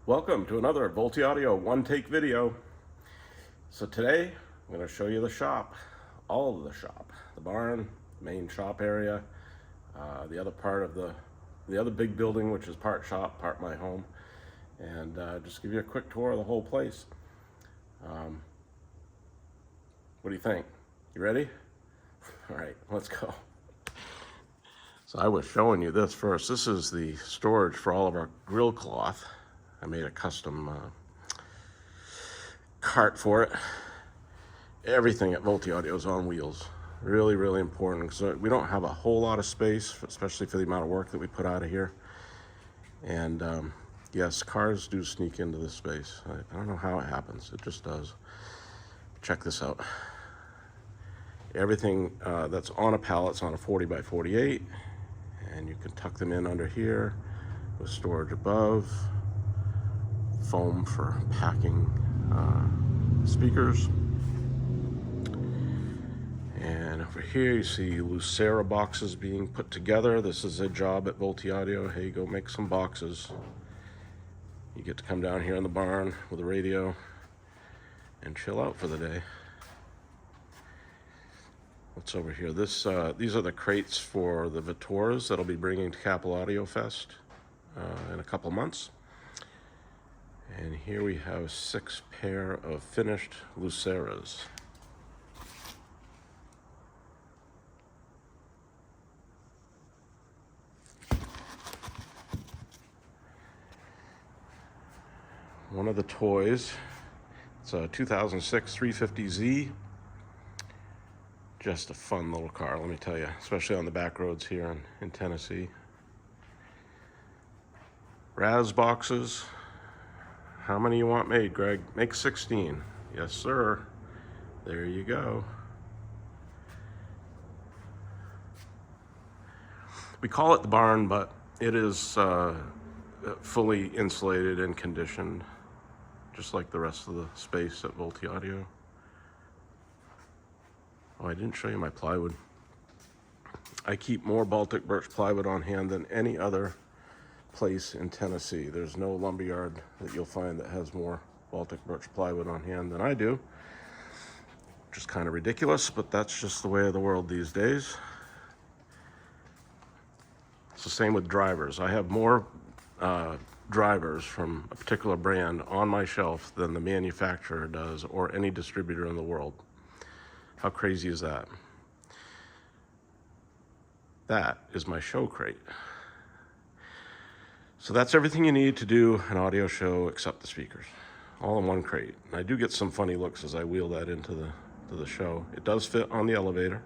Welcome to another voltiaudio one-take video. So today I'm going to show you the shop, all of the shop, the barn, main shop area, the other part of the other big building, which is part shop, part my home, and just give you a quick tour of the whole place. What do you think? You ready? All right, let's go. So I was showing you this first. This is the storage for all of our grill cloth. I made a custom cart for it. Everything at voltiaudio is on wheels. Really, really important because we don't have a whole lot of space, especially for the amount of work that we put out of here. And yes, cars do sneak into this space. I don't know how it happens. It just does. Check this out. Everything that's on a pallet's on a 40 by 48, and you can tuck them in under here with storage above, foam for packing speakers. And over here you see Lucera boxes being put together. This is a job at voltiaudio. Hey, go make some boxes. You get to come down here in the barn with a radio and chill out for the day. What's over here? These are the crates for the Vittoras that I'll be bringing to Capitol Audio Fest in a couple months. And here we have 6 pair of finished Luceras. One of the toys, it's a 2006 350Z. Just a fun little car, let me tell you, especially on the back roads here in Tennessee. Raz boxes. How many you want made, Greg? Make 16. Yes, sir. There you go. We call it the barn, but it is fully insulated and conditioned, just like the rest of the space at voltiaudio. Oh, I didn't show you my plywood. I keep more Baltic birch plywood on hand than any other place in Tennessee. There's no lumberyard that you'll find that has more Baltic birch plywood on hand than I do, which is kind of ridiculous, but that's just the way of the world these days. It's the same with drivers. I have more drivers from a particular brand on my shelf than the manufacturer does or any distributor in the world. How crazy is that? That is my show crate. So that's everything you need to do an audio show except the speakers, all in one crate. And I do get some funny looks as I wheel that into the show. It does fit on the elevator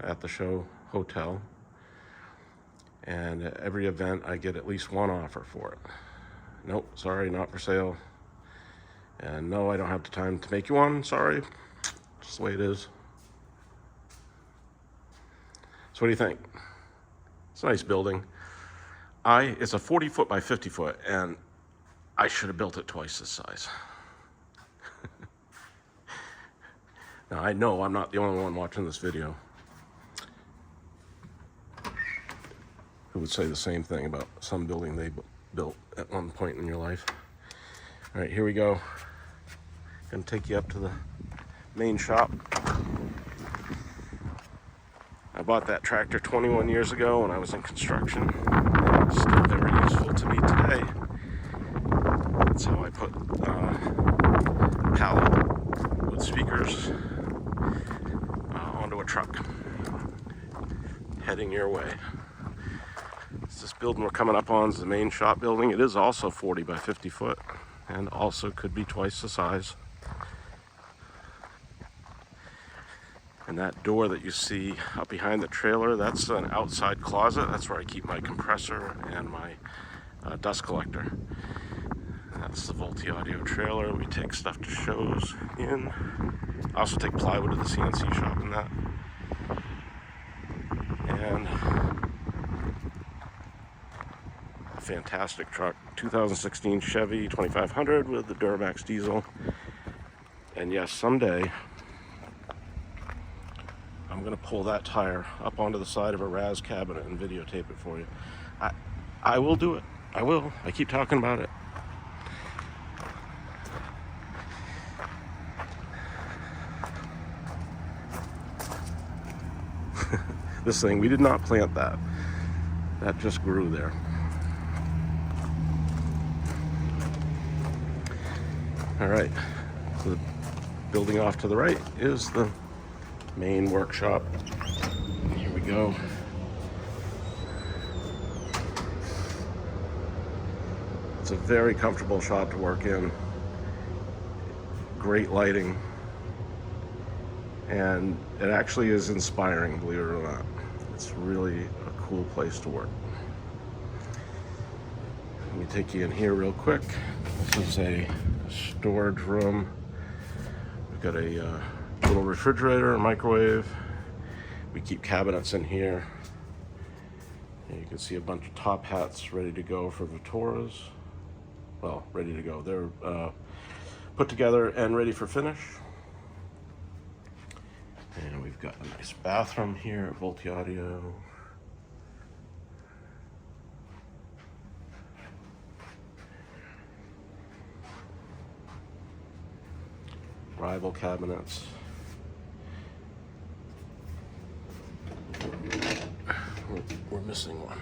at the show hotel. And at every event I get at least one offer for it. Nope, sorry, not for sale. And no, I don't have the time to make you one, sorry. Just the way it is. So what do you think? It's a nice building. It's a 40 foot by 50 foot, and I should have built it twice this size. Now I know I'm not the only one watching this video who would say the same thing about some building they built at one point in your life. All right, here we go. Gonna take you up to the main shop. I bought that tractor 21 years ago when I was in construction. It's still very useful to me today. That's how I put a pallet with speakers onto a truck heading your way. This building we're coming up on is the main shop building. It is also 40 by 50 foot and also could be twice the size. And that door that you see up behind the trailer, that's an outside closet. That's where I keep my compressor and my dust collector. That's the voltiaudio trailer. We take stuff to shows in. I also take plywood to the CNC shop in that. And a fantastic truck, 2016 Chevy 2500 with the Duramax diesel. And yes, someday I'm gonna pull that tire up onto the side of a Raz cabinet and videotape it for you. I will do it. I will. I keep talking about it. This thing, we did not plant that. That just grew there. All right, so the building off to the right is the main workshop. Here we go. It's a very comfortable shop to work in. Great lighting. And it actually is inspiring, believe it or not. It's really a cool place to work. Let me take you in here real quick. This is a storage room. We've got a little refrigerator, a microwave. We keep cabinets in here. And you can see a bunch of top hats ready to go for Vittoras. Well, ready to go. They're put together and ready for finish. And we've got a nice bathroom here at Voltiaudio. Rival cabinets. We're missing one.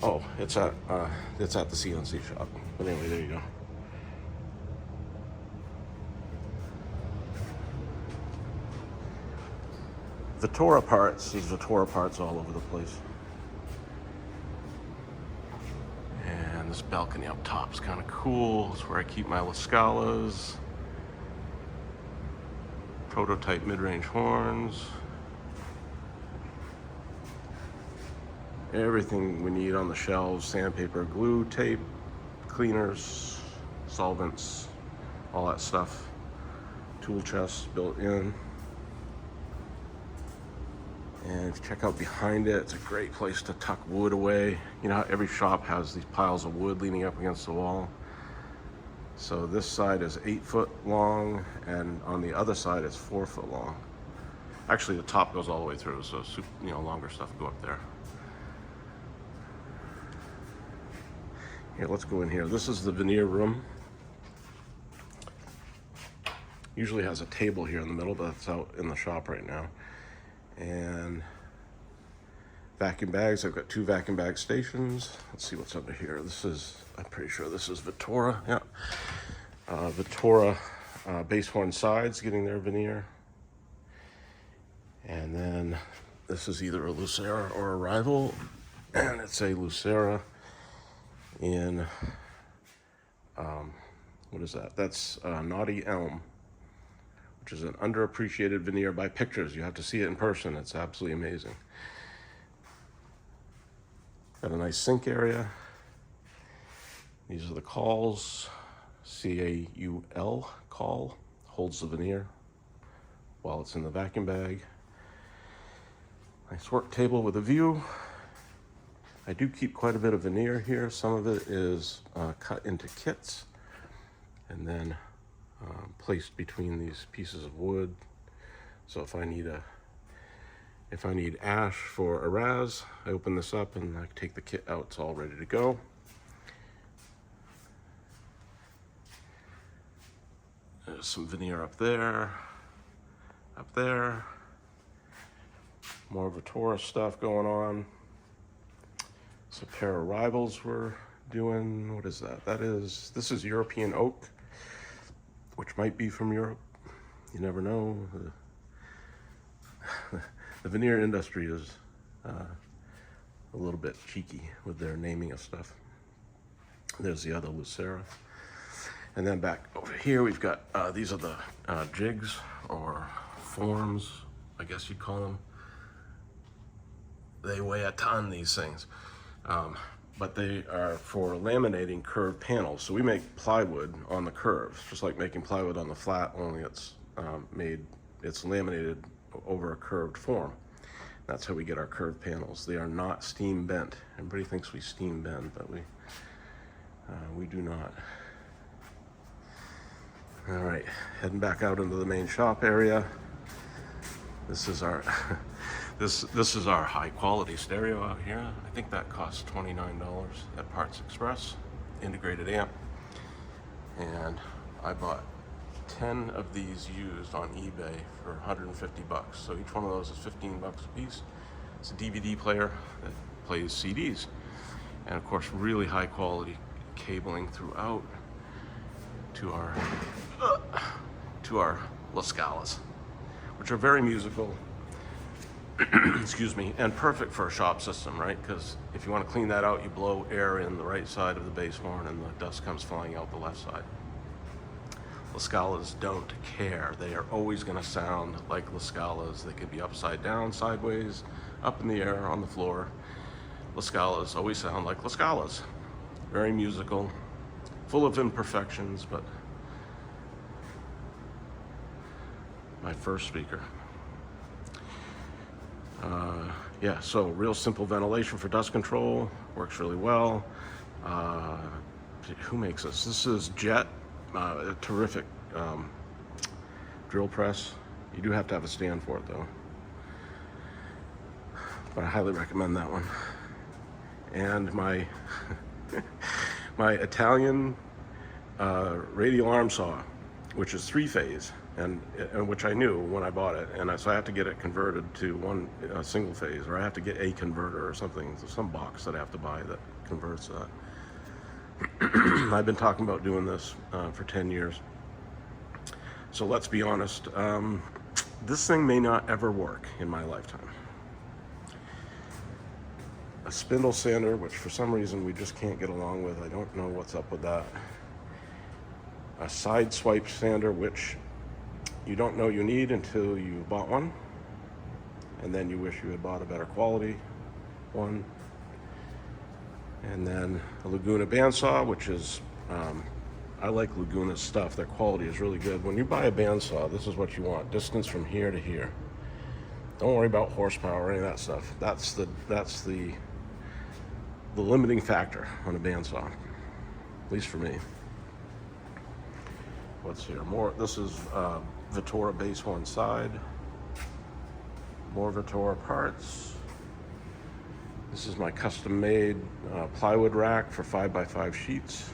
Oh, it's at the CNC shop. But anyway, there you go. Vittora parts. There's Vittora parts all over the place. And this balcony up top is kind of cool. It's where I keep my La Scalas. Prototype mid-range horns. Everything we need on the shelves: sandpaper, glue, tape, cleaners, solvents, all that stuff. Tool chests built in. And if you check out behind it, it's a great place to tuck wood away. You know how every shop has these piles of wood leaning up against the wall? So this side is 8 foot long, and on the other side it's 4 foot long. Actually, the top goes all the way through, so longer stuff go up there. Here, let's go in here. This is the veneer room. Usually has a table here in the middle, but it's out in the shop right now. And vacuum bags. I've got 2 vacuum bag stations. Let's see what's under here. I'm pretty sure this is Vittora. Yeah. Vittora base horn sides getting their veneer. And then this is either a Lucera or a Rival. And it's a Lucera in, what is that? That's Naughty Elm, which is an underappreciated veneer by pictures. You have to see it in person. It's absolutely amazing. Got a nice sink area. These are the cauls. C-A-U-L, caul, holds the veneer while it's in the vacuum bag. Nice work table with a view. I do keep quite a bit of veneer here. Some of it is cut into kits and then placed between these pieces of wood. So if I need ash for a raz, I open this up and I take the kit out. It's all ready to go. There's some veneer up there, more Vittora stuff going on. It's a pair of Rivals we're doing. What is that? This is European oak, which might be from Europe. You never know. The veneer industry is a little bit cheeky with their naming of stuff. There's the other Lucera. And then back over here, we've got, these are the jigs or forms, I guess you'd call them. They weigh a ton, these things. But they are for laminating curved panels. So we make plywood on the curves, just like making plywood on the flat, only it's laminated over a curved form. That's how we get our curved panels. They are not steam bent. Everybody thinks we steam bend, but we do not. All right, heading back out into the main shop area. This is our this is our high quality stereo out here. I think that costs $29 at Parts Express, integrated amp. And I bought 10 of these used on eBay for 150 bucks. So each one of those is 15 bucks a piece. It's a DVD player that plays CDs. And of course, really high quality cabling throughout to our La Scalas, which are very musical, excuse me, and perfect for a shop system, right? Because if you want to clean that out, you blow air in the right side of the bass horn and the dust comes flying out the left side. La Scalas don't care. They are always going to sound like La Scalas. They could be upside down, sideways, up in the air, on the floor. La Scalas always sound like La Scalas. Very musical, full of imperfections, but my first speaker. Yeah, so real simple ventilation for dust control, works really well. Who makes this? This is Jet, a terrific drill press. You do have to have a stand for it though, but I highly recommend that one. And my my Italian radial arm saw, which is 3-phase, and which I knew when I bought it, and so I have to get it converted to one single phase, or I have to get a converter or something, some box that I have to buy that converts that. I've been talking about doing this for 10 years. So let's be honest, this thing may not ever work in my lifetime. A spindle sander, which for some reason we just can't get along with. I don't know what's up with that. A side swipe sander, which you don't know you need until you bought one, and then you wish you had bought a better quality one. And then a Laguna bandsaw, which is, I like Laguna's stuff. Their quality is really good. When you buy a bandsaw, this is what you want: distance from here to here. Don't worry about horsepower or any of that stuff. That's the limiting factor on a bandsaw, at least for me. What's here? More. This is Vittora bass horn side. More Vittora parts. This is my custom-made plywood rack for 5x5 sheets.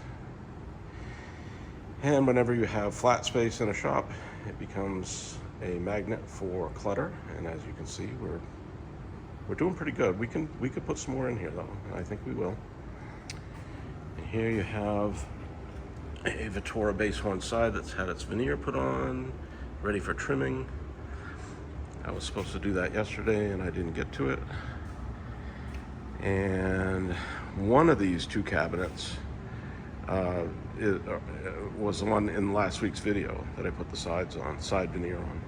And whenever you have flat space in a shop, it becomes a magnet for clutter. And as you can see, we're doing pretty good. We could put some more in here though, and I think we will. And here you have a Vittora bass horn side that's had its veneer put on, ready for trimming. I was supposed to do that yesterday and I didn't get to it. And one of these two cabinets was the one in last week's video that I put the sides on, side veneer on.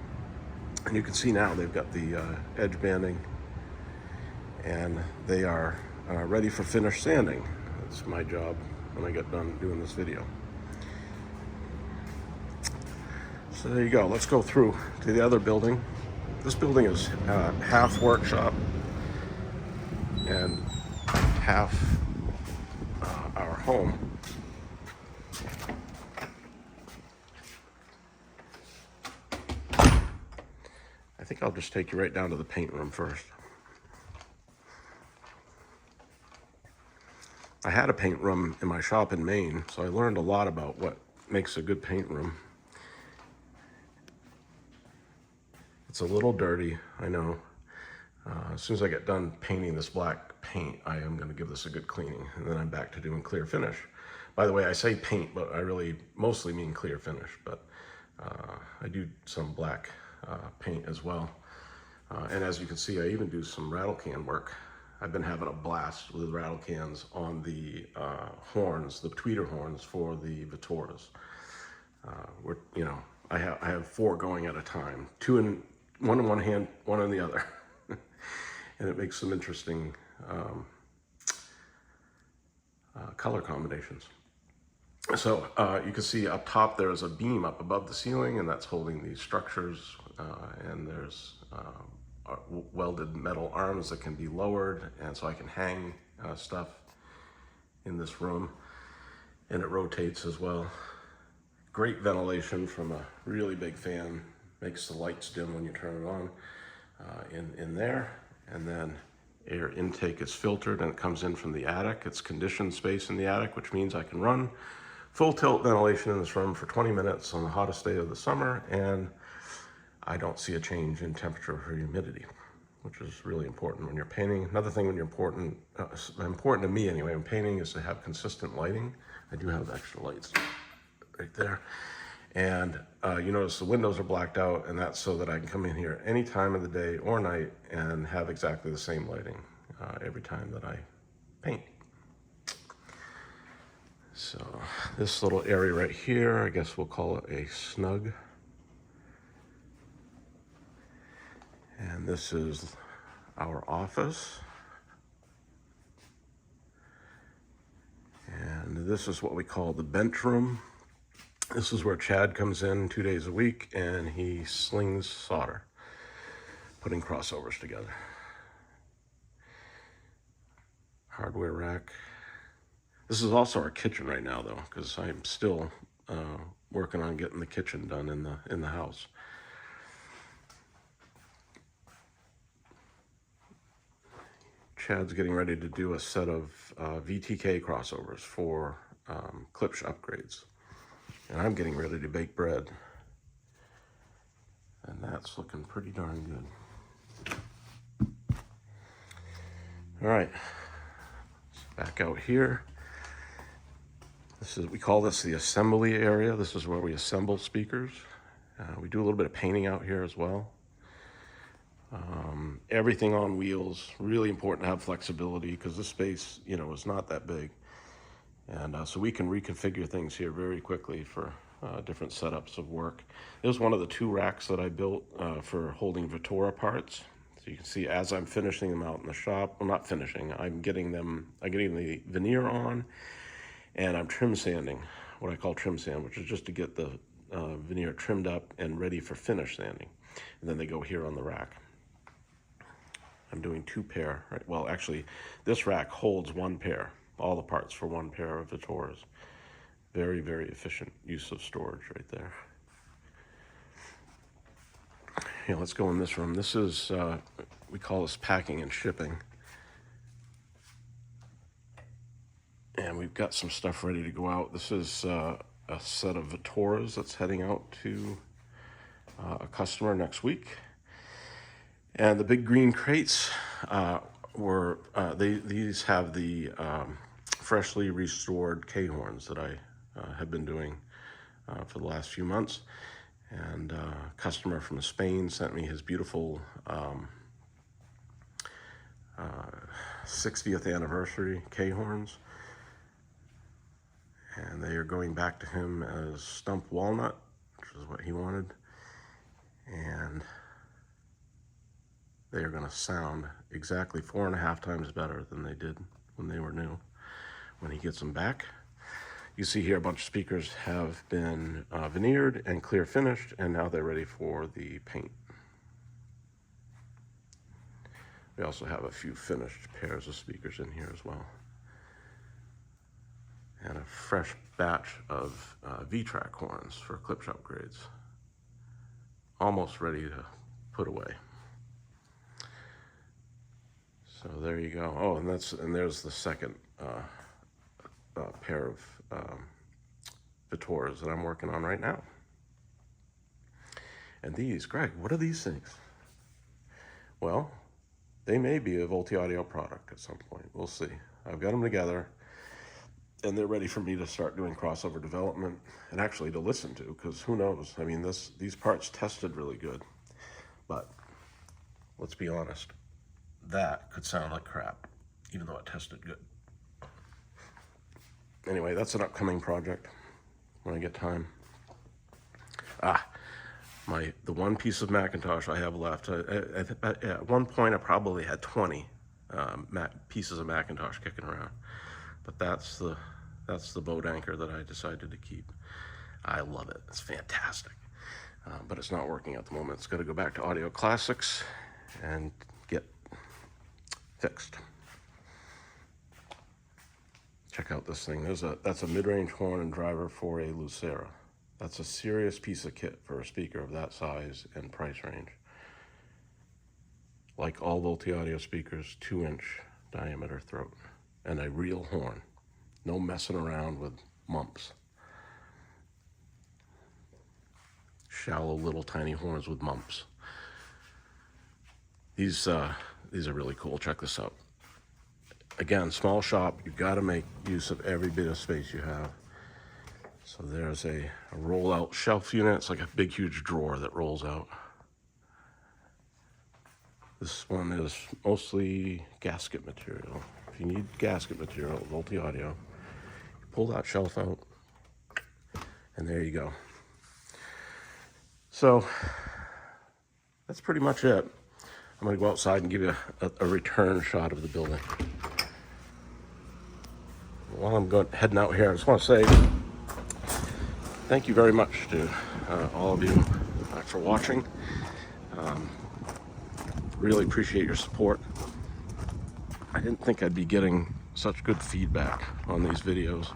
And you can see now they've got the edge banding, and they are ready for finished sanding. That's my job when I get done doing this video. So there you go. Let's go through to the other building. This building is half workshop and half our home. I think I'll just take you right down to the paint room first. I had a paint room in my shop in Maine, so I learned a lot about what makes a good paint room. It's a little dirty, I know. As soon as I get done painting this black paint, I am going to give this a good cleaning, and then I'm back to doing clear finish. By the way, I say paint, but I really mostly mean clear finish, but I do some black paint as well. And as you can see, I even do some rattle can work. I've been having a blast with rattle cans on the horns, the tweeter horns for the Vittoras. I have 4 going at a time, one in one hand, one in the other. And it makes some interesting color combinations. So you can see up top there's a beam up above the ceiling, and that's holding these structures, and there's welded metal arms that can be lowered, and so I can hang stuff in this room, and it rotates as well. Great ventilation from a really big fan, makes the lights dim when you turn it on in there. And then air intake is filtered and it comes in from the attic. It's conditioned space in the attic, which means I can run full tilt ventilation in this room for 20 minutes on the hottest day of the summer, and I don't see a change in temperature or humidity, which is really important when you're painting. Another thing when you're important to me anyway, when painting, is to have consistent lighting. I do have extra lights right there. And you notice the windows are blacked out, and that's so that I can come in here any time of the day or night and have exactly the same lighting every time that I paint. So this little area right here, I guess we'll call it a snug. And this is our office. And this is what we call the bench room. This is where Chad comes in 2 days a week and he slings solder, putting crossovers together. Hardware rack. This is also our kitchen right now though, because I'm still working on getting the kitchen done in the house. Chad's getting ready to do a set of VTK crossovers for Klipsch upgrades. And I'm getting ready to bake bread. And that's looking pretty darn good. All right, back out here. We call this the assembly area. This is where we assemble speakers. We do a little bit of painting out here as well. Everything on wheels, really important to have flexibility because this space, is not that big. And so we can reconfigure things here very quickly for different setups of work. This is one of the 2 racks that I built for holding Vittora parts. So you can see as I'm finishing them out in the shop, well, not finishing, I'm getting the veneer on, and I'm trim sanding, what I call trim sand, which is just to get the veneer trimmed up and ready for finish sanding. And then they go here on the rack. I'm doing 2 pair, right? Well, actually, this rack holds 1 pair, all the parts for 1 pair of Vittoras. Very, very efficient use of storage right there. Yeah, let's go in this room. This is, we call this packing and shipping. And we've got some stuff ready to go out. This is a set of Vittoras that's heading out to a customer next week. And the big green crates these have the freshly restored K-horns that I have been doing for the last few months. And a customer from Spain sent me his beautiful 60th anniversary K-horns. And they are going back to him as stump walnut, which is what he wanted. And they are going to sound exactly 4.5 times better than they did when they were new when he gets them back. You see here a bunch of speakers have been veneered and clear finished, and now they're ready for the paint. We also have a few finished pairs of speakers in here as well. And a fresh batch of V-track horns for Klipsch upgrades. Almost ready to put away. So there you go. Oh, and there's the second pair of Vittoras that I'm working on right now. And these, Greg, what are these things? Well, they may be a voltiaudio product at some point. We'll see. I've got them together, and they're ready for me to start doing crossover development and actually to listen to, because who knows? I mean, these parts tested really good, but let's be honest. That could sound like crap, even though it tested good. Anyway, that's an upcoming project when I get time. The one piece of Macintosh I have left. At one point, I probably had 20 pieces of Macintosh kicking around, but that's the boat anchor that I decided to keep. I love it. It's fantastic, but it's not working at the moment. It's got to go back to Audio Classics and get fixed. Check out this thing. That's a mid-range horn and driver for a Lucera. That's a serious piece of kit for a speaker of that size and price range. Like all voltiaudio speakers, 2-inch diameter throat and a real horn. No messing around with mumps. shallow little tiny horns with mumps. These are really cool. Check this out. Again, small shop, you've got to make use of every bit of space you have. So there's a roll-out shelf unit. It's like a big, huge drawer that rolls out. This one is mostly gasket material. If you need gasket material, voltiaudio, you pull that shelf out, and there you go. So that's pretty much it. I'm going to go outside and give you a return shot of the building. While I'm heading out here, I just want to say thank you very much to all of you for watching. Really appreciate your support. I didn't think I'd be getting such good feedback on these videos.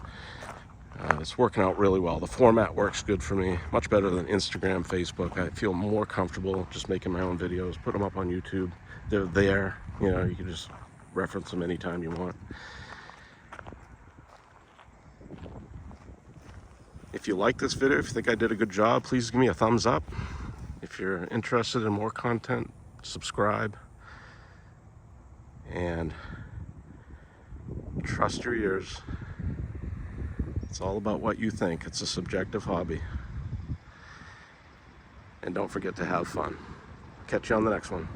It's working out really well. The format works good for me, much better than Instagram, Facebook. I feel more comfortable just making my own videos, put them up on YouTube. They're there, you know, you can just reference them anytime you want. If you like this video, if you think I did a good job, please give me a thumbs up. If you're interested in more content, subscribe. And trust your ears. It's all about what you think. It's a subjective hobby. And don't forget to have fun. Catch you on the next one.